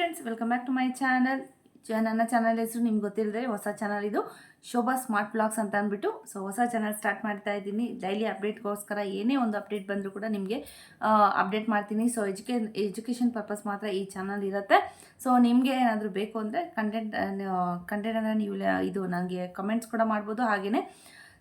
Friends, welcome back to my channel. ನನ್ನ channel ಹೆಸರು ನಿಮ್ಗೆ ಗೊತ್ತಿಲ್ಲದೆ ಹೊಸ ಚಾನಲ್ ಇದು ಶೋಭಾ ಸ್ಮಾರ್ಟ್ ಬ್ಲಾಗ್ಸ್ ಅಂತ ಅಂದ್ಬಿಟ್ಟು. ಸೊ ಹೊಸ ಚಾನಲ್ ಸ್ಟಾರ್ಟ್ ಮಾಡ್ತಾ ಇದ್ದೀನಿ. ಡೈಲಿ ಅಪ್ಡೇಟ್ಗೋಸ್ಕರ ಏನೇ ಒಂದು ಅಪ್ಡೇಟ್ ಬಂದರೂ ಕೂಡ ನಿಮಗೆ ಅಪ್ಡೇಟ್ ಮಾಡ್ತೀನಿ. ಸೊ ಎಜುಕೇಷನ್ ಪರ್ಪಸ್ ಮಾತ್ರ ಈ ಚಾನಲ್ ಇರುತ್ತೆ. ಸೊ ನಿಮಗೆ ಏನಾದರೂ ಬೇಕು ಅಂದರೆ ಕಂಟೆಂಟ್ ಅಂದರೆ ನೀವು ಇದು ನನಗೆ ಕಮೆಂಟ್ಸ್ ಕೂಡ ಮಾಡ್ಬೋದು. ಹಾಗೆಯೇ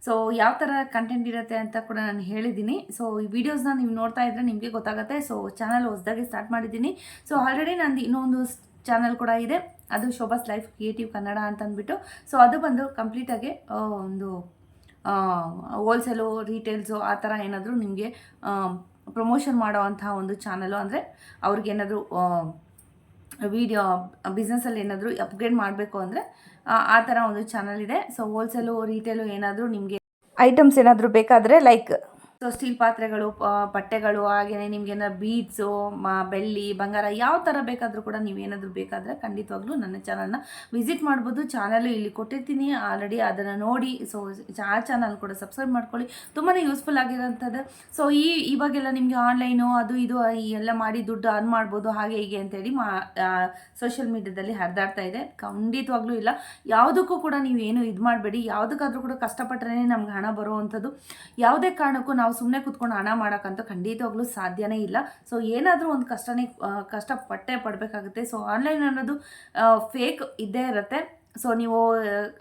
ಸೊ ಯಾವ ಥರ ಕಂಟೆಂಟ್ ಇರುತ್ತೆ ಅಂತ ಕೂಡ ನಾನು ಹೇಳಿದ್ದೀನಿ. ಸೊ ಈ ವಿಡಿಯೋಸ್ನ ನೀವು ನೋಡ್ತಾ ಇದ್ದರೆ ನಿಮಗೆ ಗೊತ್ತಾಗುತ್ತೆ. ಸೊ ಚಾನಲ್ ಹೊಸದಾಗಿ ಸ್ಟಾರ್ಟ್ ಮಾಡಿದ್ದೀನಿ. ಸೊ ಆಲ್ರೆಡಿ ನಂದು ಇನ್ನೊಂದು ಚಾನಲ್ ಕೂಡ ಇದೆ, ಅದು ಶೋಭಾಸ್ ಲೈಫ್ ಕ್ರಿಯೇಟಿವ್ ಕನ್ನಡ ಅಂತ ಅಂದ್ಬಿಟ್ಟು. ಸೊ ಅದು ಬಂದು ಕಂಪ್ಲೀಟಾಗಿ ಒಂದು ಹೋಲ್ಸೇಲು ರೀಟೇಲ್ಸು ಆ ಥರ ಏನಾದರೂ ನಿಮಗೆ ಪ್ರಮೋಷನ್ ಮಾಡೋ ಅಂಥ ಒಂದು ಚಾನಲು. ಅಂದರೆ ಅವ್ರಿಗೇನಾದರೂ ವಿಡಿಯೋ ಬಿಸ್ನೆಸ್ಸಲ್ಲಿ ಏನಾದರೂ ಅಪ್ಗ್ರೇಡ್ ಮಾಡಬೇಕು ಅಂದರೆ ಆ ಥರ ಒಂದು ಚಾನಲ್ ಇದೆ. ಸೊ ಹೋಲ್ಸೇಲು ರೀಟೇಲು ಏನಾದರೂ ನಿಮಗೆ ಐಟಮ್ಸ್ ಏನಾದರೂ ಬೇಕಾದರೆ ಲೈಕ್ ಸೊ ಸ್ಟೀಲ್ ಪಾತ್ರೆಗಳು, ಬಟ್ಟೆಗಳು, ಹಾಗೆಯೇ ನಿಮಗೇನಾದ್ರು ಬೀಡ್ಸು, ಬೆಳ್ಳಿ, ಬಂಗಾರ ಯಾವ ಥರ ಬೇಕಾದರೂ ಕೂಡ ನೀವೇನಾದರೂ ಬೇಕಾದರೆ ಖಂಡಿತವಾಗ್ಲೂ ನನ್ನ ಚಾನಲ್ನ ವಿಸಿಟ್ ಮಾಡ್ಬೋದು. ಚಾನಲ್ ಇಲ್ಲಿ ಕೊಟ್ಟಿರ್ತೀನಿ ಆಲ್ರೆಡಿ, ಅದನ್ನು ನೋಡಿ. ಸೊ ಆ ಚಾನಲ್ ಕೂಡ ಸಬ್ಸ್ಕ್ರೈಬ್ ಮಾಡ್ಕೊಳ್ಳಿ, ತುಂಬಾ ಯೂಸ್ಫುಲ್ ಆಗಿರೋಂಥದ್ದು. ಸೊ ಇವಾಗೆಲ್ಲ ನಿಮಗೆ ಆನ್ಲೈನು ಅದು ಇದು ಎಲ್ಲ ಮಾಡಿ ದುಡ್ಡು ಅರ್ನ್ ಮಾಡ್ಬೋದು ಹಾಗೆ ಹೀಗೆ ಅಂತೇಳಿ ಸೋಷಿಯಲ್ ಮೀಡ್ಯಾದಲ್ಲಿ ಹರಿದಾಡ್ತಾ ಇದೆ. ಖಂಡಿತವಾಗ್ಲೂ ಇಲ್ಲ, ಯಾವುದಕ್ಕೂ ಕೂಡ ನೀವು ಏನು ಇದು ಮಾಡಬೇಡಿ. ಯಾವುದಕ್ಕಾದ್ರೂ ಕೂಡ ಕಷ್ಟಪಟ್ಟರೆ ನಮ್ಗೆ ಹಣ ಬರುವಂಥದ್ದು. ಯಾವುದೇ ಕಾರಣಕ್ಕೂ ನಾವು ಸುಮ್ಮನೆ ಕೂತ್ಕೊಂಡು ಹಣ ಮಾಡೋಕ್ಕಂತೂ ಖಂಡಿತವಾಗ್ಲೂ ಸಾಧ್ಯನೇ ಇಲ್ಲ. ಸೊ ಏನಾದರೂ ಒಂದು ಕಷ್ಟಪಟ್ಟೆ ಪಡಬೇಕಾಗುತ್ತೆ. ಸೊ ಆನ್ಲೈನ್ ಅನ್ನೋದು ಫೇಕ್ ಇದ್ದೇ ಇರುತ್ತೆ. ಸೊ ನೀವು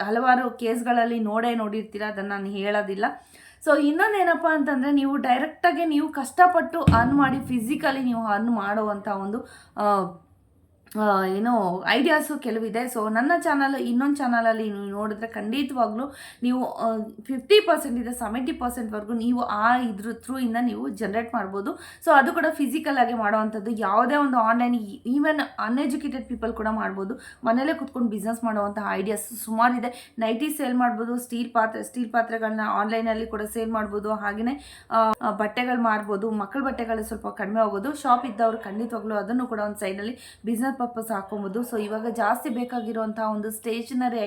ಹಲವಾರು ಕೇಸ್ಗಳಲ್ಲಿ ನೋಡಿರ್ತೀರ, ಅದನ್ನು ನಾನು ಹೇಳೋದಿಲ್ಲ. ಸೊ ಇನ್ನೊಂದೇನಪ್ಪ ಅಂತಂದರೆ, ನೀವು ಡೈರೆಕ್ಟಾಗಿ ನೀವು ಕಷ್ಟಪಟ್ಟು ಅರ್ನ್ ಮಾಡಿ ಫಿಸಿಕಲಿ ನೀವು ಅರ್ನ್ ಮಾಡುವಂಥ ಒಂದು ಏನೋ ಐಡಿಯಾಸು ಕೆಲವಿದೆ. ಸೊ ನನ್ನ ಚಾನಲ್ ಇನ್ನೊಂದು ಚಾನಲಲ್ಲಿ ನೀವು ನೋಡಿದ್ರೆ ಖಂಡಿತವಾಗ್ಲೂ ನೀವು 50% 70%ವರೆಗೂ ನೀವು ಇದ್ರ ಥ್ರೂಯಿಂದ ನೀವು ಜನ್ರೇಟ್ ಮಾಡ್ಬೋದು. ಸೊ ಅದು ಕೂಡ ಫಿಸಿಕಲ್ ಆಗಿ ಮಾಡೋವಂಥದ್ದು. ಯಾವುದೇ ಒಂದು ಆನ್ಲೈನ್, ಈವನ್ ಅನ್ಎಜುಕೇಟೆಡ್ ಪೀಪಲ್ ಕೂಡ ಮಾಡ್ಬೋದು. ಮನೇಲೇ ಕುತ್ಕೊಂಡು ಬಿಸ್ನೆಸ್ ಮಾಡುವಂಥ ಐಡಿಯಾಸ್ ಸುಮಾರಿದೆ. ನೈಟಿ ಸೇಲ್ ಮಾಡ್ಬೋದು, ಸ್ಟೀಲ್ ಪಾತ್ರೆಗಳನ್ನ ಆನ್ಲೈನಲ್ಲಿ ಕೂಡ ಸೇಲ್ ಮಾಡ್ಬೋದು. ಹಾಗೆಯೇ ಬಟ್ಟೆಗಳು ಮಾರ್ಬೋದು. ಮಕ್ಕಳ ಬಟ್ಟೆಗಳು ಸ್ವಲ್ಪ ಕಡಿಮೆ ಹೋಗೋದು. ಶಾಪ್ ಇದ್ದವರು ಖಂಡಿತವಾಗ್ಲೂ ಅದನ್ನು ಕೂಡ ಒಂದು ಸೈಡಲ್ಲಿ ಬಿಸ್ನೆಸ್ ಪರ್ಪಸ್ ಹಾಕೊಬೋದು. ಸೊ ಇವಾಗ ಜಾಸ್ತಿ ಬೇಕಾಗಿರುವಂಥ ಒಂದು stationery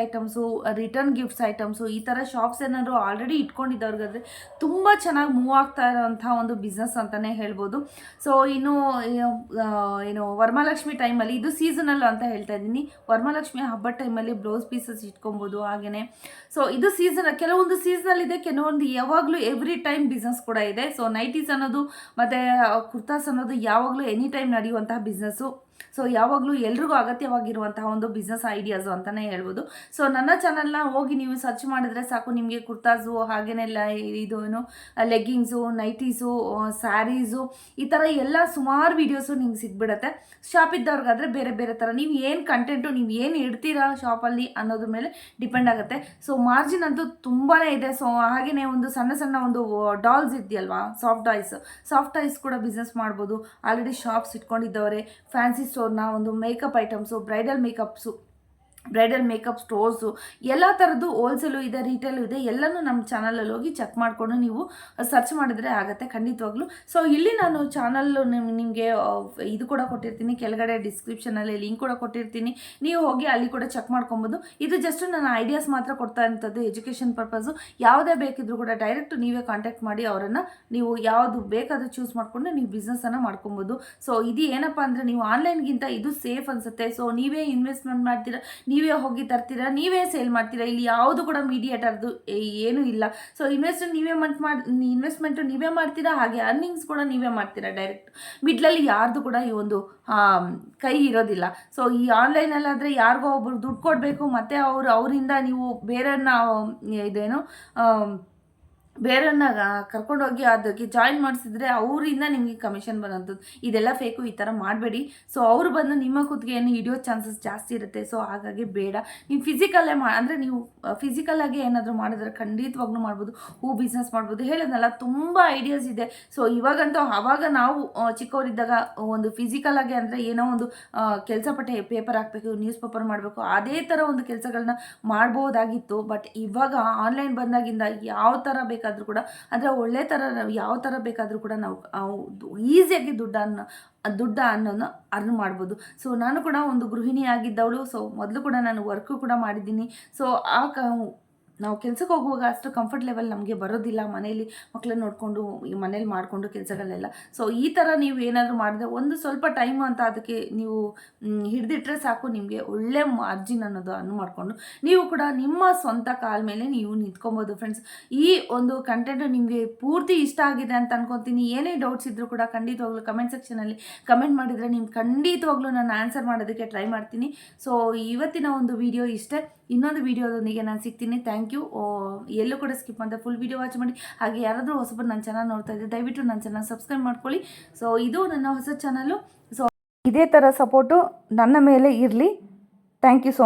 items, return gifts items, ಈ ಥರ ಶಾಪ್ಸ್ ಏನಾದ್ರು ಆಲ್ರೆಡಿ ಇಟ್ಕೊಂಡಿದ್ದವ್ರಿಗಾದ್ರೆ ತುಂಬ ಚೆನ್ನಾಗಿ ಮೂವ್ ಆಗ್ತಾ ಇರೋಂಥ ಒಂದು ಬಿಸ್ನೆಸ್ ಅಂತಲೇ ಹೇಳ್ಬೋದು. ಸೊ ಇನ್ನು ಏನು ವರಮಹಾಲಕ್ಷ್ಮಿ ಟೈಮಲ್ಲಿ, ಇದು ಸೀಸನಲ್ ಅಂತ ಹೇಳ್ತಾ ಇದ್ದೀನಿ, ವರಮಹಾಲಕ್ಷ್ಮಿ ಹಬ್ಬದ ಟೈಮಲ್ಲಿ ಬ್ಲೌಸ್ ಪೀಸಸ್ ಇಟ್ಕೊಬೋದು. ಹಾಗೆಯೇ ಸೊ ಇದು ಕೆಲವೊಂದು ಸೀಸನಲ್ ಇದೆ, ಕೆಲವೊಂದು ಯಾವಾಗಲೂ ಎವ್ರಿ ಟೈಮ್ ಬಿಸ್ನೆಸ್ ಕೂಡ ಇದೆ. ಸೊ ನೈಟೀಸ್ ಅನ್ನೋದು ಮತ್ತು ಕುರ್ತಾಸ್ ಅನ್ನೋದು ಯಾವಾಗಲೂ ಎನಿ ಟೈಮ್ ನಡೆಯುವಂಥ ಬಿಸ್ನೆಸ್ಸು. ಸೊ ಯಾವಾಗಲೂ ಎಲ್ರಿಗೂ ಅಗತ್ಯವಾಗಿರುವಂತಹ ಒಂದು ಬಿಸ್ನೆಸ್ ಐಡಿಯಾಸು ಅಂತಲೇ ಹೇಳ್ಬೋದು. ಸೊ ನನ್ನ ಚಾನಲ್ನ ಹೋಗಿ ನೀವು ಸರ್ಚ್ ಮಾಡಿದ್ರೆ ಸಾಕು, ನಿಮಗೆ ಕುರ್ತಾಸು, ಹಾಗೇನೆಲ್ಲ ಇದು ಏನು ಲೆಗ್ಗಿಂಗ್ಸು, ನೈಟೀಸು, ಸ್ಯಾರೀಸು, ಈ ಥರ ಎಲ್ಲ ಸುಮಾರು ವೀಡಿಯೋಸು ನಿಮ್ಗೆ ಸಿಗ್ಬಿಡುತ್ತೆ. ಶಾಪ್ ಇದ್ದವ್ರಿಗಾದರೆ ಬೇರೆ ಬೇರೆ ಥರ ನೀವು ಏನು ಕಂಟೆಂಟು ನೀವು ಏನು ಇಡ್ತೀರಾ ಶಾಪಲ್ಲಿ ಅನ್ನೋದ್ರ ಮೇಲೆ ಡಿಪೆಂಡ್ ಆಗುತ್ತೆ. ಸೊ ಮಾರ್ಜಿನ್ ಅಂತೂ ತುಂಬಾ ಇದೆ. ಸೊ ಹಾಗೆಯೇ ಒಂದು ಸಣ್ಣ ಒಂದು ಡಾಲ್ಸ್ ಇದೆಯಲ್ವಾ, ಸಾಫ್ಟ್ ಟಾಯ್ಸ್ ಕೂಡ ಬಿಸ್ನೆಸ್ ಮಾಡ್ಬೋದು. ಆಲ್ರೆಡಿ ಶಾಪ್ಸ್ ಇಟ್ಕೊಂಡಿದ್ದವರೇ, ಫ್ಯಾನ್ಸಿ ಸ್ಟೋರ್ನ ಒಂದು makeup items, bridal makeup stores, ಎಲ್ಲ ಥರದ್ದು ಹೋಲ್ಸೇಲು ಇದೆ, ರೀಟೇಲು ಇದೆ. ಎಲ್ಲನೂ ನಮ್ಮ ಚಾನಲಲ್ಲಿ ಹೋಗಿ ಚೆಕ್ ಮಾಡಿಕೊಂಡು ನೀವು ಸರ್ಚ್ ಮಾಡಿದ್ರೆ ಆಗುತ್ತೆ ಖಂಡಿತವಾಗ್ಲೂ. ಸೊ ಇಲ್ಲಿ ನಾನು ಚಾನಲ್ಲು ನಿಮಗೆ ಇದು ಕೂಡ ಕೊಟ್ಟಿರ್ತೀನಿ, ಕೆಳಗಡೆ ಡಿಸ್ಕ್ರಿಪ್ಷನಲ್ಲಿ ಲಿಂಕ್ ಕೂಡ ಕೊಟ್ಟಿರ್ತೀನಿ. ನೀವು ಹೋಗಿ ಅಲ್ಲಿ ಕೂಡ ಚೆಕ್ ಮಾಡ್ಕೊಬೋದು. ಇದು ಜಸ್ಟ್ ನನ್ನ ಐಡಿಯಾಸ್ ಮಾತ್ರ ಕೊಡ್ತಾ ಇರೋಂಥದ್ದು, ಎಜುಕೇಷನ್ ಪರ್ಪಸ್ಸು. ಯಾವುದೇ ಬೇಕಿದ್ರೂ ಕೂಡ ಡೈರೆಕ್ಟ್ ನೀವೇ ಕಾಂಟ್ಯಾಕ್ಟ್ ಮಾಡಿ ಅವರನ್ನು, ನೀವು ಯಾವುದು ಬೇಕಾದರೂ ಚೂಸ್ ಮಾಡಿಕೊಂಡು ನೀವು ಬಿಸ್ನೆಸ್ಸನ್ನು ಮಾಡ್ಕೊಬೋದು. ಸೊ ಇದು ಏನಪ್ಪ ಅಂದರೆ, ನೀವು ಆನ್ಲೈನ್ಗಿಂತ ಇದು ಸೇಫ್ ಅನಿಸುತ್ತೆ. ಸೊ ನೀವೇ ಇನ್ವೆಸ್ಟ್ಮೆಂಟ್ ಮಾಡ್ತೀರಾ, ನೀವೇ ಹೋಗಿ ತರ್ತೀರಾ, ನೀವೇ ಸೇಲ್ ಮಾಡ್ತೀರಾ. ಇಲ್ಲಿ ಯಾವುದು ಕೂಡ ಮೀಡಿಯೇಟರ್ದು ಏನೂ ಇಲ್ಲ. ಸೊ ಇನ್ವೆಸ್ಟ್ಮೆಂಟು ನೀವೇ ಮಾಡ್ತೀರಾ, ಹಾಗೆ ಅರ್ನಿಂಗ್ಸ್ ಕೂಡ ನೀವೇ ಮಾಡ್ತೀರಾ. ಡೈರೆಕ್ಟ್ ಮಿಡ್ಲಲ್ಲಿ ಯಾರ್ದು ಕೂಡ ಈ ಒಂದು ಕೈ ಇರೋದಿಲ್ಲ. ಸೊ ಈ ಆನ್ಲೈನಲ್ಲಾದರೆ ಯಾರಿಗೋ ಒಬ್ರು ದುಡ್ಡು ಕೊಡಬೇಕು, ಮತ್ತು ಅವರಿಂದ ನೀವು ಬೇರೆಯವ್ರನ್ನ ಕರ್ಕೊಂಡೋಗಿ ಅದಕ್ಕೆ ಜಾಯಿನ್ ಮಾಡಿಸಿದ್ರೆ ಅವರಿಂದ ನಿಮಗೆ ಕಮಿಷನ್ ಬರೋಂಥದ್ದು. ಇದೆಲ್ಲ ಫೇಕು, ಈ ಥರ ಮಾಡಬೇಡಿ. ಸೊ ಅವರು ಬಂದು ನಿಮ್ಮ ಕುತ್ತಿಗೆಯನ್ನು ಹಿಡಿಯೋ ಚಾನ್ಸಸ್ ಜಾಸ್ತಿ ಇರುತ್ತೆ. ಸೊ ಹಾಗಾಗಿ ಬೇಡ. ನೀವು ಫಿಸಿಕಲ್ಲೇ ಅಂದರೆ ನೀವು ಫಿಸಿಕಲ್ಲಾಗಿ ಏನಾದರೂ ಮಾಡಿದ್ರೆ ಖಂಡಿತವಾಗ್ಲೂ ಮಾಡ್ಬೋದು. ಬಿಸ್ನೆಸ್ ಮಾಡ್ಬೋದು. ಹೇಳಿದ್ನಲ್ಲ, ತುಂಬ ಐಡಿಯಾಸ್ ಇದೆ. ಸೊ ಇವಾಗಂತೂ, ಆವಾಗ ನಾವು ಚಿಕ್ಕವರಿದ್ದಾಗ ಒಂದು ಫಿಸಿಕಲಾಗಿ ಅಂದರೆ ಏನೋ ಒಂದು ಕೆಲಸ ಪೇಪರ್ ಹಾಕಬೇಕು, ನ್ಯೂಸ್ ಪೇಪರ್ ಮಾಡಬೇಕು, ಅದೇ ಥರ ಒಂದು ಕೆಲಸಗಳನ್ನ ಮಾಡ್ಬೋದಾಗಿತ್ತು. ಬಟ್ ಇವಾಗ ಆನ್ಲೈನ್ ಬಂದಾಗಿಂದ ಯಾವ ಥರ ಬೇಕಾದರೂ ಕೂಡ, ಅಂದರೆ ಒಳ್ಳೆ ಥರ ಯಾವ ಥರ ಬೇಕಾದರೂ ಕೂಡ ನಾವು ಈಸಿಯಾಗಿ ದುಡ್ಡು ಅನ್ನೋದನ್ನ ಅರ್ನ್ ಮಾಡ್ಬೋದು. ಸೊ ನಾನು ಕೂಡ ಒಂದು ಗೃಹಿಣಿ ಆಗಿದ್ದವಳು. ಸೊ ಮೊದಲು ಕೂಡ ನಾನು ವರ್ಕು ಕೂಡ ಮಾಡಿದ್ದೀನಿ. ಸೊ ನಾವು ಕೆಲ್ಸಕ್ಕೆ ಹೋಗುವಾಗ ಅಷ್ಟು ಕಂಫರ್ಟ್ ಲೆವೆಲ್ ನಮಗೆ ಬರೋದಿಲ್ಲ, ಮನೇಲಿ ಮಕ್ಕಳನ್ನ ನೋಡಿಕೊಂಡು ಈ ಮನೇಲಿ ಮಾಡಿಕೊಂಡು ಕೆಲಸಗಳೆಲ್ಲ. ಸೊ ಈ ಥರ ನೀವು ಏನಾದರೂ ಮಾಡಿದ್ರೆ ಒಂದು ಸ್ವಲ್ಪ ಟೈಮ್ ಅಂತ ಅದಕ್ಕೆ ನೀವು ಹಿಡಿದಿಟ್ರೆ ಸಾಕು, ನಿಮಗೆ ಒಳ್ಳೆ ಮಾರ್ಜಿನ್ ಅನ್ನೋದು ಅನ್ನು ಮಾಡಿಕೊಂಡು ನೀವು ಕೂಡ ನಿಮ್ಮ ಸ್ವಂತ ಕಾಲ ಮೇಲೆ ನೀವು ನಿಂತ್ಕೊಬೋದು ಫ್ರೆಂಡ್ಸ್. ಈ ಒಂದು ಕಂಟೆಂಟ್ ನಿಮಗೆ ಪೂರ್ತಿ ಇಷ್ಟ ಆಗಿದೆ ಅಂತ ಅನ್ಕೊತೀನಿ. ಏನೇ ಡೌಟ್ಸ್ ಇದ್ದರೂ ಕೂಡ ಖಂಡಿತವಾಗ್ಲೂ ಕಮೆಂಟ್ ಸೆಕ್ಷನಲ್ಲಿ ಕಮೆಂಟ್ ಮಾಡಿದರೆ ನಿಮ್ಗೆ ಖಂಡಿತವಾಗ್ಲೂ ನಾನು ಆನ್ಸರ್ ಮಾಡೋದಕ್ಕೆ ಟ್ರೈ ಮಾಡ್ತೀನಿ. ಸೊ ಇವತ್ತಿನ ಒಂದು ವಿಡಿಯೋ ಇಷ್ಟೇ. ಇನ್ನೊಂದು ವಿಡಿಯೋದೊಂದಿಗೆ ನಾನು ಸಿಗ್ತೀನಿ. Thank you. ಎಲ್ಲೂ ಕೂಡ ಸ್ಕಿಪ್ ಅಂತ ಫುಲ್ ವಿಡಿಯೋ ವಾಚ್ ಮಾಡಿ. ಹಾಗೆ ಯಾರಾದರೂ ಹೊಸಬರು ನನ್ನ ಚಾನಲ್ ನೋಡ್ತಾ ಇದ್ದರೆ ದಯವಿಟ್ಟು ನನ್ನ ಚಾನಲ್ ಸಬ್ಸ್ಕ್ರೈಬ್ ಮಾಡ್ಕೊಳ್ಳಿ. ಸೊ ಇದು ನನ್ನ ಹೊಸ ಚಾನಲು. ಸೊ ಇದೇ ಥರ ಸಪೋರ್ಟು ನನ್ನ ಮೇಲೆ ಇರಲಿ. Thank you so much.